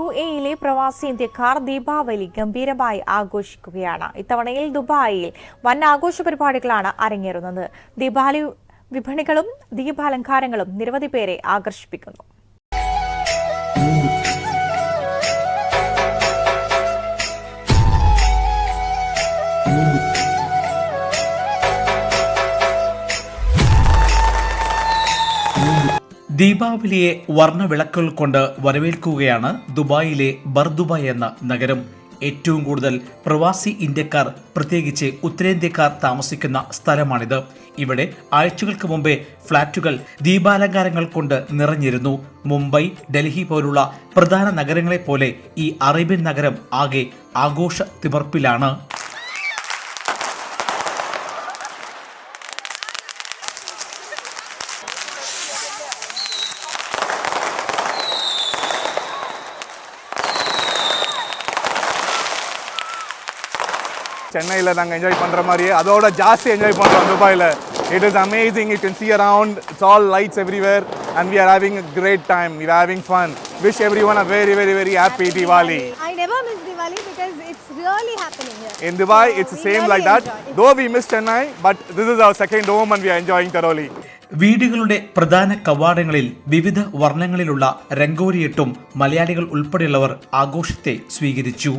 UAE പ്രവാസി ഇന്ത്യക്കാർ ദീപാവലി ഗംഭീരമായി ആഘോഷിക്കുകയാണ്. ഇത്തവണയിൽ ദുബായിൽ വൻ ആഘോഷ പരിപാടികളാണ് അരങ്ങേറുന്നത്. ദീപാവലി വിപണികളും ദീപാലങ്കാരങ്ങളും നിരവധി പേരെ ആകർഷിപ്പിക്കുന്നു. ദീപാവലിയെ വർണ്ണവിളക്കുകൾ കൊണ്ട് വരവേൽക്കുകയാണ് ദുബായിലെ ബർദുബായ് എന്ന നഗരം. ഏറ്റവും കൂടുതൽ പ്രവാസി ഇന്ത്യക്കാർ, പ്രത്യേകിച്ച് ഉത്തരേന്ത്യക്കാർ താമസിക്കുന്ന സ്ഥലമാണിത്. ഇവിടെ ആഴ്ചകൾക്ക് മുമ്പേ ഫ്ളാറ്റുകൾ ദീപാലങ്കാരങ്ങൾ കൊണ്ട് നിറഞ്ഞിരുന്നു. മുംബൈ, ഡൽഹി പോലുള്ള പ്രധാന നഗരങ്ങളെപ്പോലെ ഈ അറേബ്യൻ നഗരം ആകെ ആഘോഷ തിമിർപ്പിലാണ്. சென்னையில் நாங்கள் என்ஜாய் பண்ணுற மாதிரியே அதோட ஜாஸ்தி என்ஜாய் பண்ணுறோம் துபாயில். It is amazing. You can see around. It's all lights everywhere and we are having a great time. We are having fun. Wish everyone a very, very, very happy Diwali. I never miss Diwali because it's really happening here. In Dubai, it's the same like that. Though we miss Chennai, but this is our second home and we are enjoying thoroughly. വീടുകളുടെ പ്രധാന കവാടങ്ങളിൽ വിവിധ വർണ്ണങ്ങളിലുള്ള രംഗോലിയിട്ടും മലയാളികൾ ഉൾപ്പെടെയുള്ളവർ ആഘോഷത്തെ സ്വീകരിച്ചു.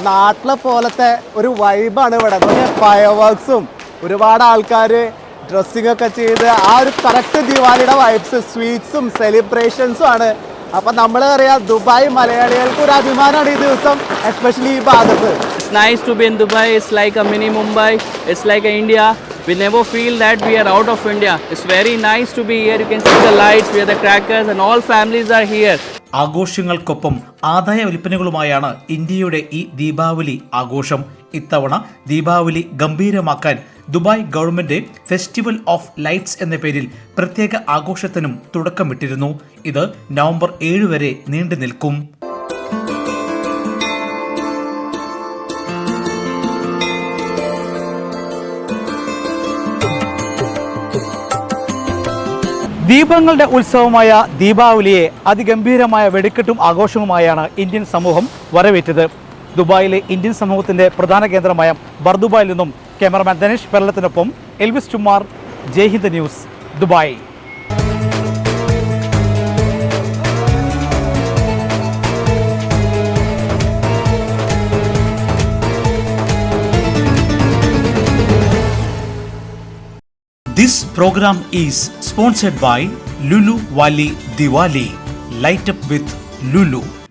നാട്ടിലെ പോലത്തെ ഒരു വൈബാണ് ഇവിടെ. ഫയർ വർക്ക്സും ഒരുപാട് ആൾക്കാർ ഡ്രസ്സിംഗ് ഒക്കെ ചെയ്ത് ആ ഒരു കറക്റ്റ് ദിവാലിയുടെ വൈബ്സ്, സ്വീറ്റ്സും സെലിബ്രേഷൻസും ആണ്. അപ്പം നമ്മൾ അറിയാം, ദുബായ് മലയാളികൾക്ക് ഒരു അഭിമാനമാണ് ഈ ദിവസം, എസ്പെഷ്യലി ഈ ഭാഗത്ത്. It's nice to be in Dubai. It's like a mini Mumbai. It's like a India. We never feel that we are out of India. It's very nice to be here. You can see the lights, we have the crackers and all families are here. ആഘോഷങ്ങൾക്കൊപ്പം ആദായ വിൽപ്പനകളുമായാണ് ഇന്ത്യയുടെ ഈ ദീപാവലി ആഘോഷം. ഇത്തവണ ദീപാവലി ഗംഭീരമാക്കാൻ Dubai government festival of lights എന്ന പേരിൽ പ്രത്യേക ആഘോഷത്തിനും തുടക്കമിട്ടിരുന്നു. ഇത് നവംബർ 7 വരെ നീണ്ടു നിൽക്കും. ദീപങ്ങളുടെ ഉത്സവമായ ദീപാവലിയെ അതിഗംഭീരമായ വെടിക്കെട്ടും ആഘോഷവുമായാണ് ഇന്ത്യൻ സമൂഹം വരവേറ്റത്. ദുബായിലെ ഇന്ത്യൻ സമൂഹത്തിന്റെ പ്രധാന കേന്ദ്രമായ ബർദുബായിൽ നിന്നും ക്യാമറമാൻ ധനേഷ് പെരളത്തിനൊപ്പം Elvis Chumar, Jaihind news, Dubai. This program is sponsored by Lulu Wali Diwali. Light up with Lulu.